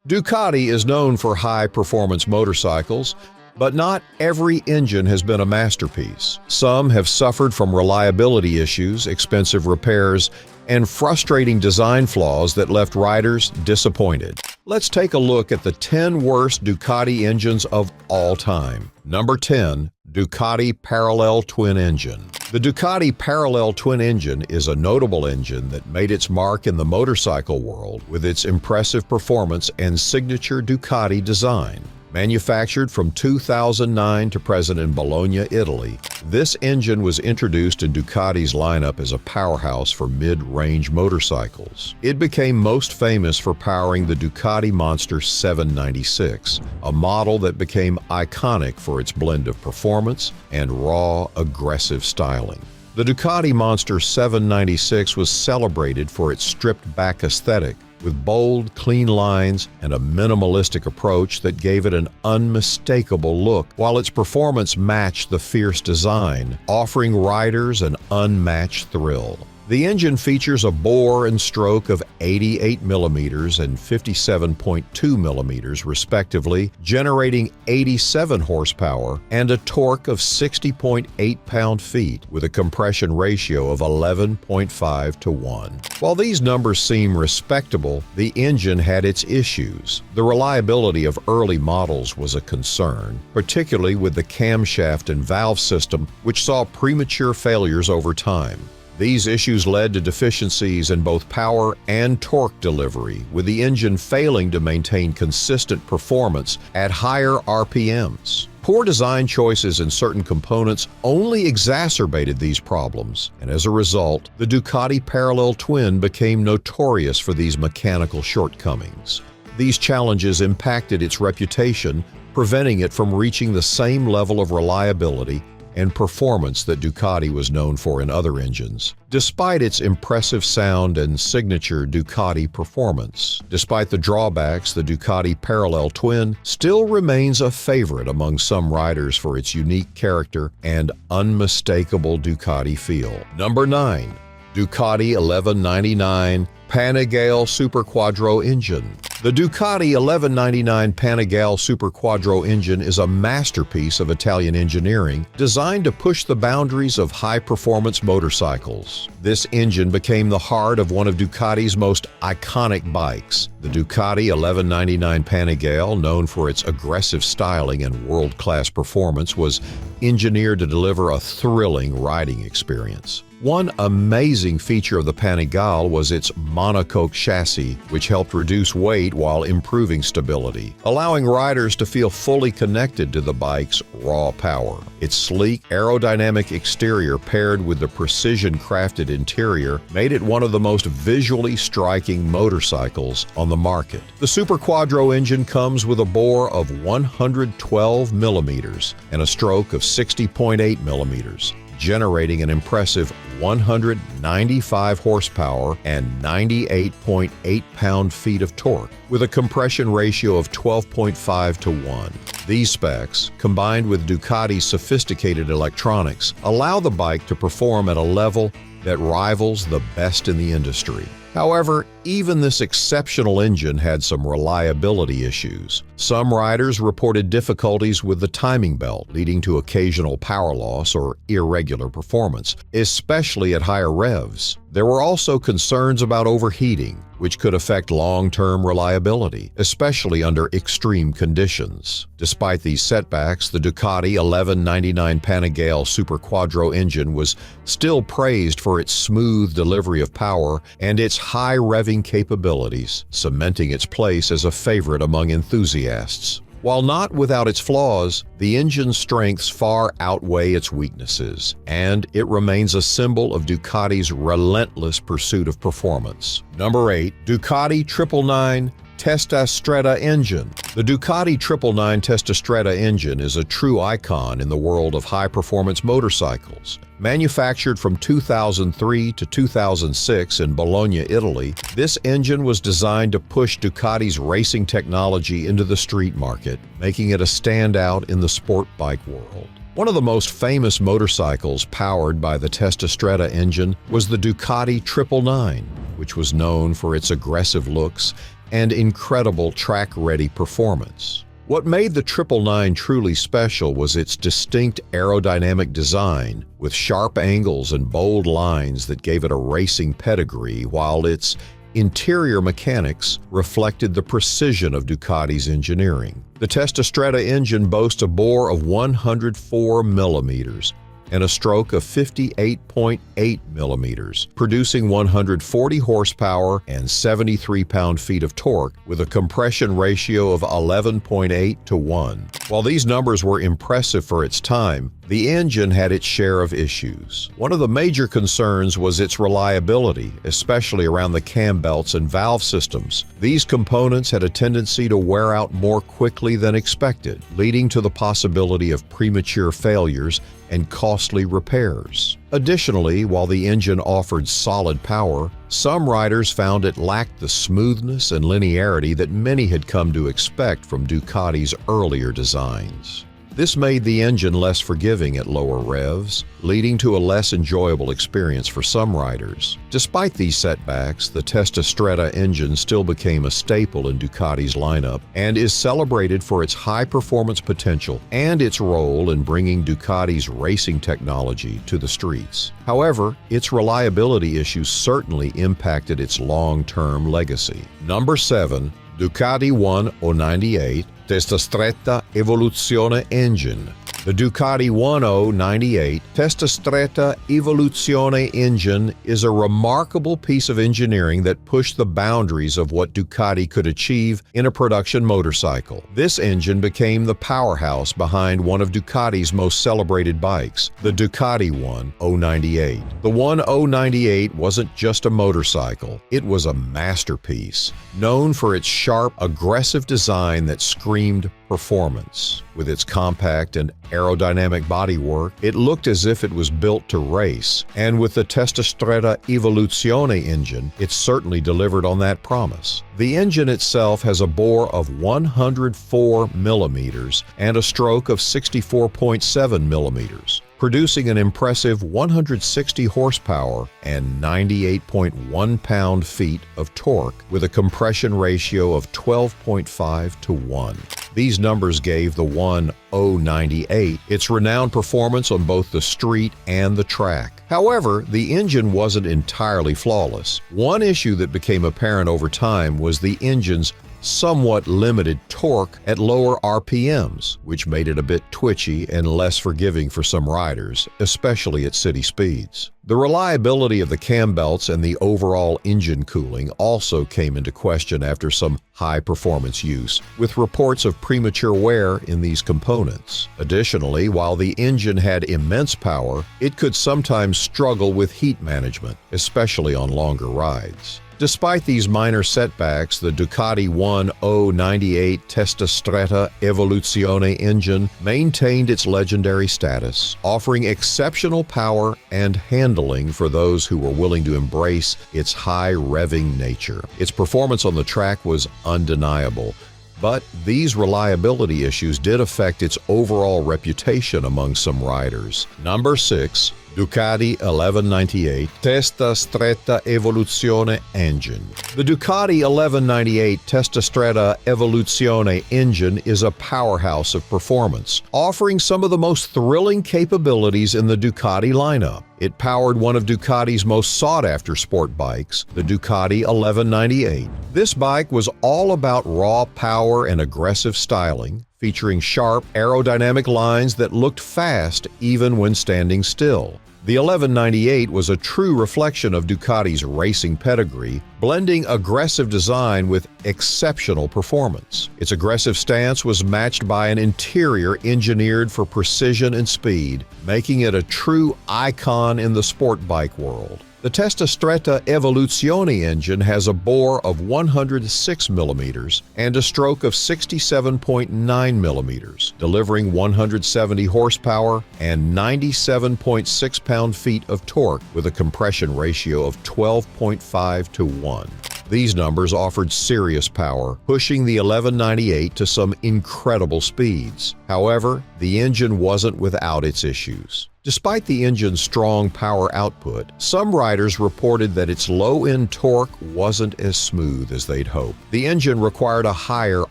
Ducati is known for high-performance motorcycles, but not every engine has been a masterpiece. Some have suffered from reliability issues, expensive repairs, and frustrating design flaws that left riders disappointed. Let's take a look at the 10 worst Ducati engines of all time. Number 10. Ducati Parallel Twin Engine. The Ducati Parallel Twin Engine is a notable engine that made its mark in the motorcycle world with its impressive performance and signature Ducati design. Manufactured from 2009 to present in Bologna, Italy, this engine was introduced in Ducati's lineup as a powerhouse for mid-range motorcycles. It became most famous for powering the Ducati Monster 796, a model that became iconic for its blend of performance and raw, aggressive styling. The Ducati Monster 796 was celebrated for its stripped-back aesthetic, with bold, clean lines and a minimalistic approach that gave it an unmistakable look, while its performance matched the fierce design, offering riders an unmatched thrill. The engine features a bore and stroke of 88 mm and 57.2 mm respectively, generating 87 horsepower and a torque of 60.8 pound-feet with a compression ratio of 11.5 to 1. While these numbers seem respectable, the engine had its issues. The reliability of early models was a concern, particularly with the camshaft and valve system, which saw premature failures over time. These issues led to deficiencies in both power and torque delivery, with the engine failing to maintain consistent performance at higher RPMs. Poor design choices in certain components only exacerbated these problems, and as a result, the Ducati Parallel Twin became notorious for these mechanical shortcomings. These challenges impacted its reputation, preventing it from reaching the same level of reliability and performance that Ducati was known for in other engines. Despite its impressive sound and signature Ducati performance, despite the drawbacks, the Ducati Parallel Twin still remains a favorite among some riders for its unique character and unmistakable Ducati feel. Number 9. Ducati 1199 Panigale Superquadro Engine. The Ducati 1199 Panigale Superquadro engine is a masterpiece of Italian engineering designed to push the boundaries of high-performance motorcycles. This engine became the heart of one of Ducati's most iconic bikes. The Ducati 1199 Panigale, known for its aggressive styling and world-class performance, was engineered to deliver a thrilling riding experience. One amazing feature of the Panigale was its monocoque chassis, which helped reduce weight while improving stability, allowing riders to feel fully connected to the bike's raw power. Its sleek, aerodynamic exterior paired with the precision-crafted interior made it one of the most visually striking motorcycles on the market. The Superquadro engine comes with a bore of 112 mm and a stroke of 60.8 mm. Generating an impressive 195 horsepower and 98.8 pound-feet of torque, with a compression ratio of 12.5 to 1. These specs, combined with Ducati's sophisticated electronics, allow the bike to perform at a level that rivals the best in the industry. However, even this exceptional engine had some reliability issues. Some riders reported difficulties with the timing belt, leading to occasional power loss or irregular performance, especially at higher revs. There were also concerns about overheating, which could affect long-term reliability, especially under extreme conditions. Despite these setbacks, the Ducati 1199 Panigale Superquadro engine was still praised for its smooth delivery of power and its high revving capabilities, cementing its place as a favorite among enthusiasts. While not without its flaws, the engine's strengths far outweigh its weaknesses, and it remains a symbol of Ducati's relentless pursuit of performance. Number 8. Ducati 999 Testastretta Engine. The Ducati 999 Testastretta engine is a true icon in the world of high-performance motorcycles. Manufactured from 2003 to 2006 in Bologna, Italy, this engine was designed to push Ducati's racing technology into the street market, making it a standout in the sport bike world. One of the most famous motorcycles powered by the Testastretta engine was the Ducati 999. which was known for its aggressive looks and incredible track-ready performance. What made the 999 truly special was its distinct aerodynamic design, with sharp angles and bold lines that gave it a racing pedigree, while its interior mechanics reflected the precision of Ducati's engineering. The Testastretta engine boasts a bore of 104 millimeters and a stroke of 58.8 millimeters, producing 140 horsepower and 73 pound-feet of torque with a compression ratio of 11.8 to 1. While these numbers were impressive for its time, the engine had its share of issues. One of the major concerns was its reliability, especially around the cam belts and valve systems. These components had a tendency to wear out more quickly than expected, leading to the possibility of premature failures and costly repairs. Additionally, while the engine offered solid power, some riders found it lacked the smoothness and linearity that many had come to expect from Ducati's earlier designs. This made the engine less forgiving at lower revs, leading to a less enjoyable experience for some riders. Despite these setbacks, the Testastretta engine still became a staple in Ducati's lineup and is celebrated for its high-performance potential and its role in bringing Ducati's racing technology to the streets. However, its reliability issues certainly impacted its long-term legacy. Number 7. Ducati 1098 Testastretta Evoluzione engine. The Ducati 1098 Testastretta Evoluzione engine is a remarkable piece of engineering that pushed the boundaries of what Ducati could achieve in a production motorcycle. This engine became the powerhouse behind one of Ducati's most celebrated bikes, the Ducati 1098. The 1098 wasn't just a motorcycle, it was a masterpiece, known for its sharp, aggressive design that screamed performance. With its compact and aerodynamic bodywork, it looked as if it was built to race, and with the Testastretta Evoluzione engine, it certainly delivered on that promise. The engine itself has a bore of 104 millimeters and a stroke of 64.7 millimeters, producing an impressive 160 horsepower and 98.1 pound-feet of torque with a compression ratio of 12.5 to 1. These numbers gave the 1098 its renowned performance on both the street and the track. However, the engine wasn't entirely flawless. One issue that became apparent over time was the engine's somewhat limited torque at lower RPMs, which made it a bit twitchy and less forgiving for some riders, especially at city speeds. The reliability of the cam belts and the overall engine cooling also came into question after some high-performance use, with reports of premature wear in these components. Additionally, while the engine had immense power, it could sometimes struggle with heat management, especially on longer rides. Despite these minor setbacks, the Ducati 1098 Testastretta Evoluzione engine maintained its legendary status, offering exceptional power and handling for those who were willing to embrace its high-revving nature. Its performance on the track was undeniable, but these reliability issues did affect its overall reputation among some riders. Number 6. Ducati 1198 Testastretta Evoluzione engine. The Ducati 1198 Testastretta Evoluzione engine is a powerhouse of performance, offering some of the most thrilling capabilities in the Ducati lineup. It powered one of Ducati's most sought-after sport bikes, the Ducati 1198. This bike was all about raw power and aggressive styling, featuring sharp aerodynamic lines that looked fast even when standing still. The 1198 was a true reflection of Ducati's racing pedigree, blending aggressive design with exceptional performance. Its aggressive stance was matched by an interior engineered for precision and speed, making it a true icon in the sport bike world. The Testastretta Evoluzione engine has a bore of 106 millimeters and a stroke of 67.9 millimeters, delivering 170 horsepower and 97.6 pound-feet of torque with a compression ratio of 12.5 to 1. These numbers offered serious power, pushing the 1198 to some incredible speeds. However, the engine wasn't without its issues. Despite the engine's strong power output, some riders reported that its low-end torque wasn't as smooth as they'd hoped. The engine required a higher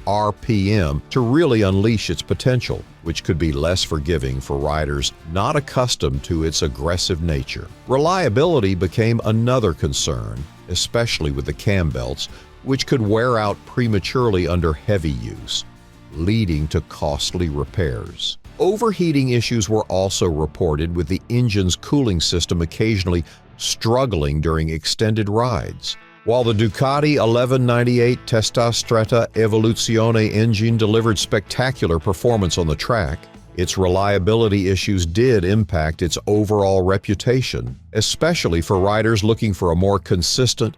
RPM to really unleash its potential, which could be less forgiving for riders not accustomed to its aggressive nature. Reliability became another concern, especially with the cam belts, which could wear out prematurely under heavy use, leading to costly repairs. Overheating issues were also reported, with the engine's cooling system occasionally struggling during extended rides. While the Ducati 1198 Testastretta Evoluzione engine delivered spectacular performance on the track, its reliability issues did impact its overall reputation, especially for riders looking for a more consistent,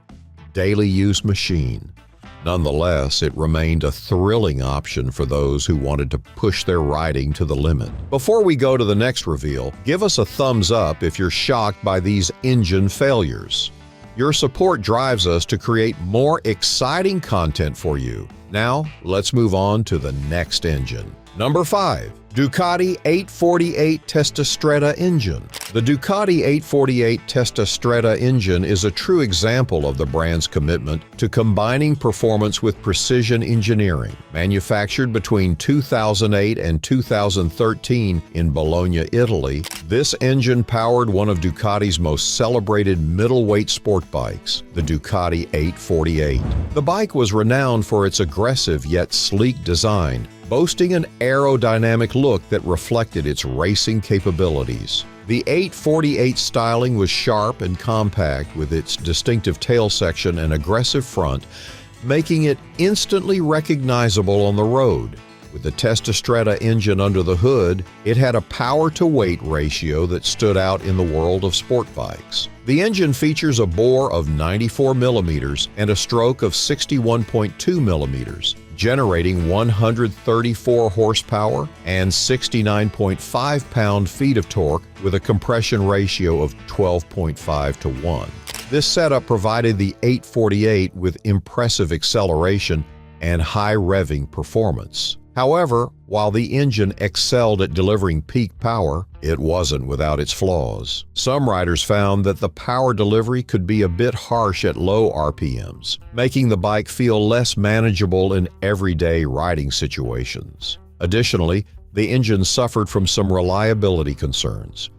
daily-use machine. Nonetheless, it remained a thrilling option for those who wanted to push their riding to the limit. Before we go to the next reveal, give us a thumbs up if you're shocked by these engine failures. Your support drives us to create more exciting content for you. Now, let's move on to the next engine. Number 5. Ducati 848 Testastretta engine. The Ducati 848 Testastretta engine is a true example of the brand's commitment to combining performance with precision engineering. Manufactured between 2008 and 2013 in Bologna, Italy, this engine powered one of Ducati's most celebrated middleweight sport bikes, the Ducati 848. The bike was renowned for its aggressive yet sleek design, boasting an aerodynamic look that reflected its racing capabilities. The 848 styling was sharp and compact, with its distinctive tail section and aggressive front, making it instantly recognizable on the road. With the Testastretta engine under the hood, it had a power-to-weight ratio that stood out in the world of sport bikes. The engine features a bore of 94 millimeters and a stroke of 61.2 millimeters, generating 134 horsepower and 69.5 pound-feet of torque with a compression ratio of 12.5 to 1. This setup provided the 848 with impressive acceleration and high revving performance. However, while the engine excelled at delivering peak power, it wasn't without its flaws. Some riders found that the power delivery could be a bit harsh at low RPMs, making the bike feel less manageable in everyday riding situations. Additionally, the engine suffered from some reliability concerns,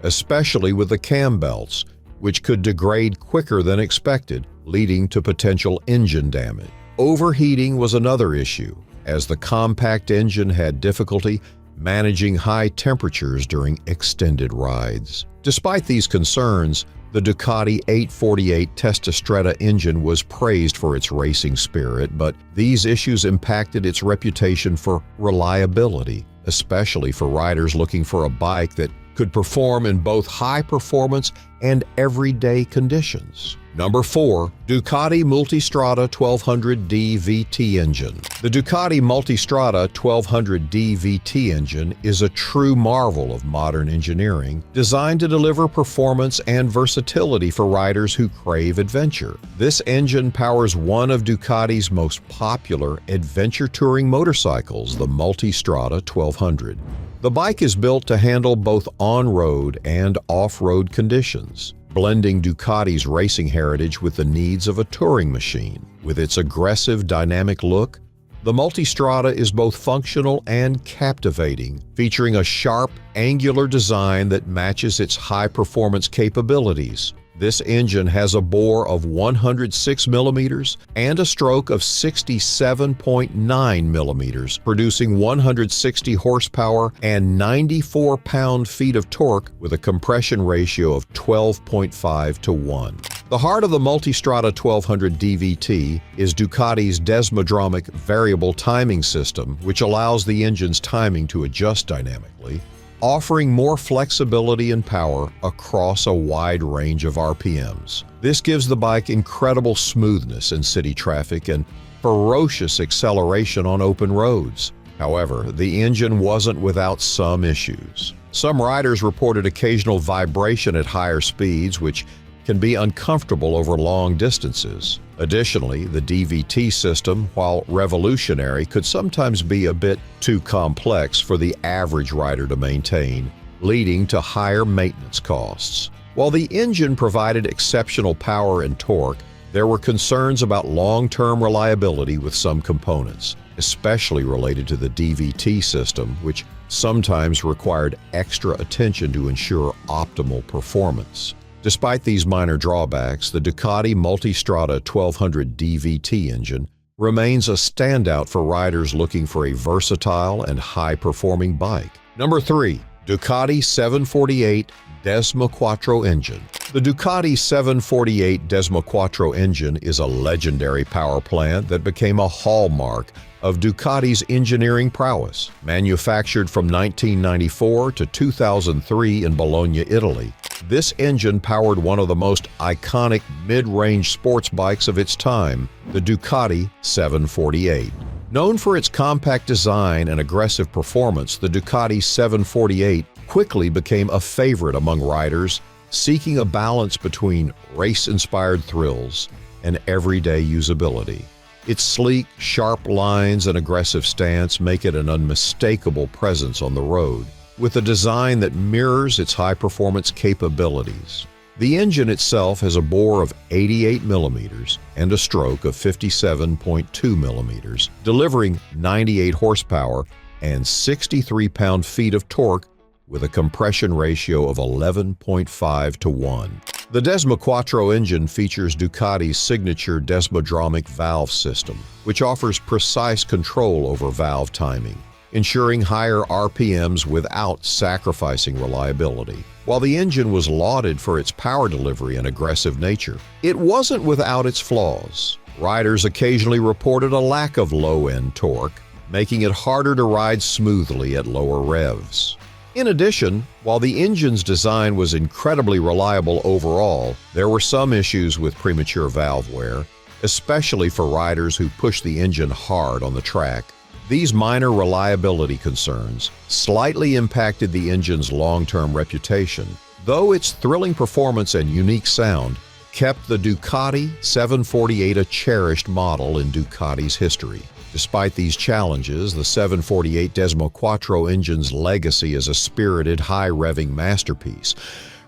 especially with the cam belts, which could degrade quicker than expected, leading to potential engine damage. Overheating was another issue, as the compact engine had difficulty managing high temperatures during extended rides. Despite these concerns, the Ducati 848 Testastretta engine was praised for its racing spirit, but these issues impacted its reputation for reliability, especially for riders looking for a bike that could perform in both high performance and everyday conditions. Number 4. Ducati Multistrada 1200D VT engine. The Ducati Multistrada 1200D VT engine is a true marvel of modern engineering, designed to deliver performance and versatility for riders who crave adventure. This engine powers one of Ducati's most popular adventure touring motorcycles, the Multistrada 1200. The bike is built to handle both on-road and off-road conditions, blending Ducati's racing heritage with the needs of a touring machine. With its aggressive, dynamic look, the Multistrada is both functional and captivating, featuring a sharp, angular design that matches its high-performance capabilities. This engine has a bore of 106 millimeters and a stroke of 67.9 millimeters, producing 160 horsepower and 94 pound-feet of torque with a compression ratio of 12.5 to 1. The heart of the Multistrada 1200 DVT is Ducati's Desmoquattro variable timing system, which allows the engine's timing to adjust dynamically, offering more flexibility and power across a wide range of RPMs. This gives the bike incredible smoothness in city traffic and ferocious acceleration on open roads. However, the engine wasn't without some issues. Some riders reported occasional vibration at higher speeds, which can be uncomfortable over long distances. Additionally, the DVT system, while revolutionary, could sometimes be a bit too complex for the average rider to maintain, leading to higher maintenance costs. While the engine provided exceptional power and torque, there were concerns about long-term reliability with some components, especially related to the DVT system, which sometimes required extra attention to ensure optimal performance. Despite these minor drawbacks, the Ducati Multistrada 1200 DVT engine remains a standout for riders looking for a versatile and high-performing bike. Number 3. Ducati 748 Desmoquattro engine. The Ducati 748 Desmoquattro engine is a legendary power plant that became a hallmark of Ducati's engineering prowess. Manufactured from 1994 to 2003 in Bologna, Italy, this engine powered one of the most iconic mid-range sports bikes of its time, the Ducati 748. Known for its compact design and aggressive performance, the Ducati 748 quickly became a favorite among riders seeking a balance between race-inspired thrills and everyday usability. Its sleek, sharp lines and aggressive stance make it an unmistakable presence on the road, with a design that mirrors its high-performance capabilities. The engine itself has a bore of 88 millimeters and a stroke of 57.2 millimeters, delivering 98 horsepower and 63 pound-feet of torque with a compression ratio of 11.5 to 1. The Desmoquattro engine features Ducati's signature desmodromic valve system, which offers precise control over valve timing, ensuring higher RPMs without sacrificing reliability. While the engine was lauded for its power delivery and aggressive nature, it wasn't without its flaws. Riders occasionally reported a lack of low-end torque, making it harder to ride smoothly at lower revs. In addition, while the engine's design was incredibly reliable overall, there were some issues with premature valve wear, especially for riders who push the engine hard on the track. These minor reliability concerns slightly impacted the engine's long-term reputation, though its thrilling performance and unique sound kept the Ducati 748 a cherished model in Ducati's history. Despite these challenges, the 748 Desmoquattro engine's legacy as a spirited, high-revving masterpiece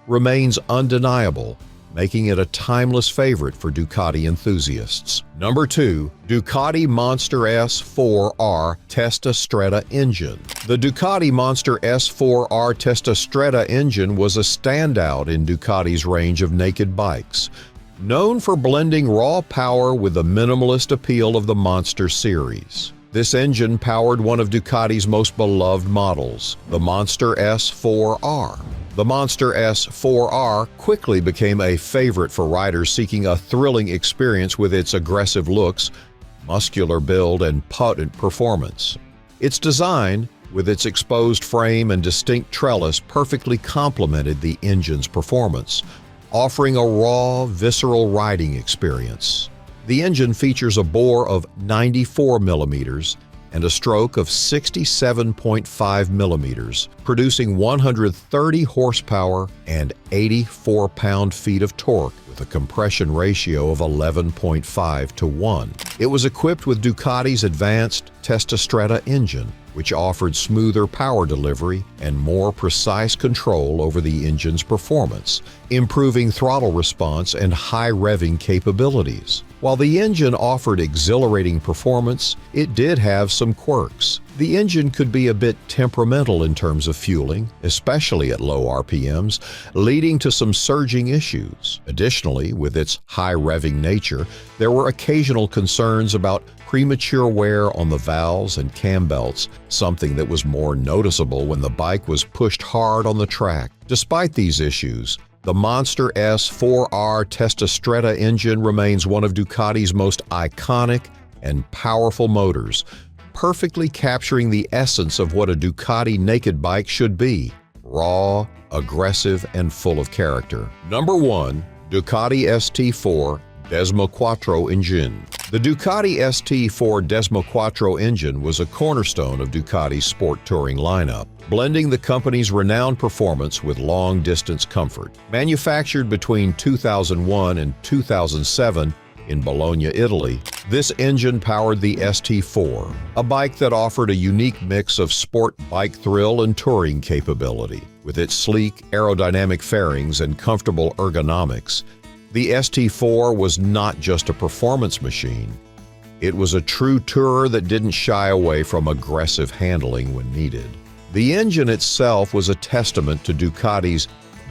remains undeniable, making it a timeless favorite for Ducati enthusiasts. Number 2. Ducati Monster S4R Testastretta engine. The Ducati Monster S4R Testastretta engine was a standout in Ducati's range of naked bikes, known for blending raw power with the minimalist appeal of the Monster series. This engine powered one of Ducati's most beloved models, the Monster S4R. The Monster S4R quickly became a favorite for riders seeking a thrilling experience with its aggressive looks, muscular build, and potent performance. Its design, with its exposed frame and distinct trellis, perfectly complemented the engine's performance, offering a raw, visceral riding experience. The engine features a bore of 94 millimeters and a stroke of 67.5 millimeters, producing 130 horsepower and 84 pound-feet of torque with a compression ratio of 11.5 to 1. It was equipped with Ducati's advanced Testastretta engine, which offered smoother power delivery and more precise control over the engine's performance, improving throttle response and high revving capabilities. While the engine offered exhilarating performance, it did have some quirks. The engine could be a bit temperamental in terms of fueling, especially at low RPMs, leading to some surging issues. Additionally, with its high revving nature, there were occasional concerns about premature wear on the valves and cam belts, something that was more noticeable when the bike was pushed hard on the track. Despite these issues, the Monster S4R Testastretta engine remains one of Ducati's most iconic and powerful motors, perfectly capturing the essence of what a Ducati naked bike should be: raw, aggressive, and full of character. Number 1. Ducati ST4 Desmoquattro engine. The Ducati ST4 Desmoquattro engine was a cornerstone of Ducati's sport touring lineup, blending the company's renowned performance with long-distance comfort. Manufactured between 2001 and 2007 in Bologna, Italy, This engine powered the ST4, a bike that offered a unique mix of sport bike thrill and touring capability. With its sleek, aerodynamic fairings and comfortable ergonomics, the ST4 was not just a performance machine. It was a true tourer that didn't shy away from aggressive handling when needed. The engine itself was a testament to Ducati's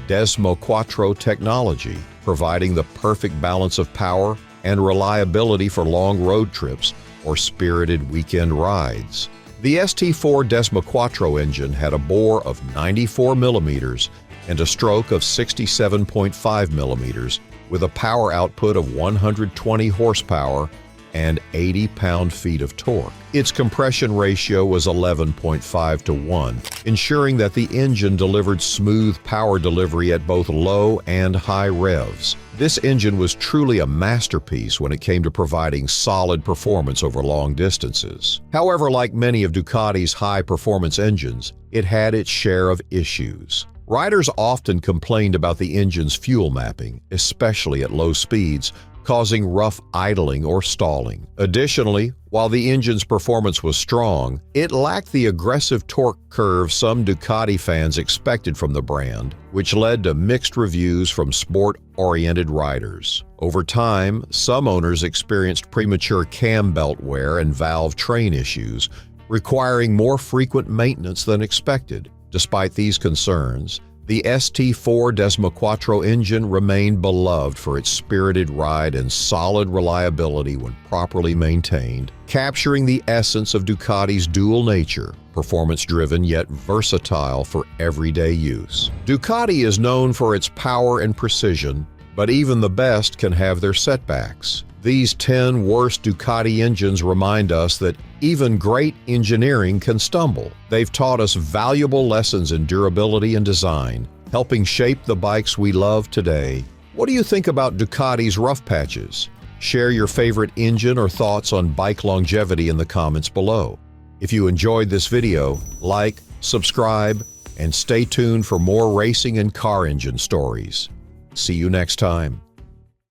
Desmoquattro technology, providing the perfect balance of power and reliability for long road trips or spirited weekend rides. The ST4 Desmoquattro engine had a bore of 94 millimeters and a stroke of 67.5 millimeters with a power output of 120 horsepower and 80 pound-feet of torque. Its compression ratio was 11.5 to 1, ensuring that the engine delivered smooth power delivery at both low and high revs. This engine was truly a masterpiece when it came to providing solid performance over long distances. However, like many of Ducati's high-performance engines, it had its share of issues. Riders often complained about the engine's fuel mapping, especially at low speeds, causing rough idling or stalling. Additionally, while the engine's performance was strong, it lacked the aggressive torque curve some Ducati fans expected from the brand, which led to mixed reviews from sport-oriented riders. Over time, some owners experienced premature cam belt wear and valve train issues, requiring more frequent maintenance than expected. Despite these concerns, the ST4 Desmoquattro engine remained beloved for its spirited ride and solid reliability when properly maintained, capturing the essence of Ducati's dual nature, performance-driven yet versatile for everyday use. Ducati is known for its power and precision, but even the best can have their setbacks. These 10 worst Ducati engines remind us that even great engineering can stumble. They've taught us valuable lessons in durability and design, helping shape the bikes we love today. What do you think about Ducati's rough patches? Share your favorite engine or thoughts on bike longevity in the comments below. If you enjoyed this video, like, subscribe, and stay tuned for more racing and car engine stories. See you next time.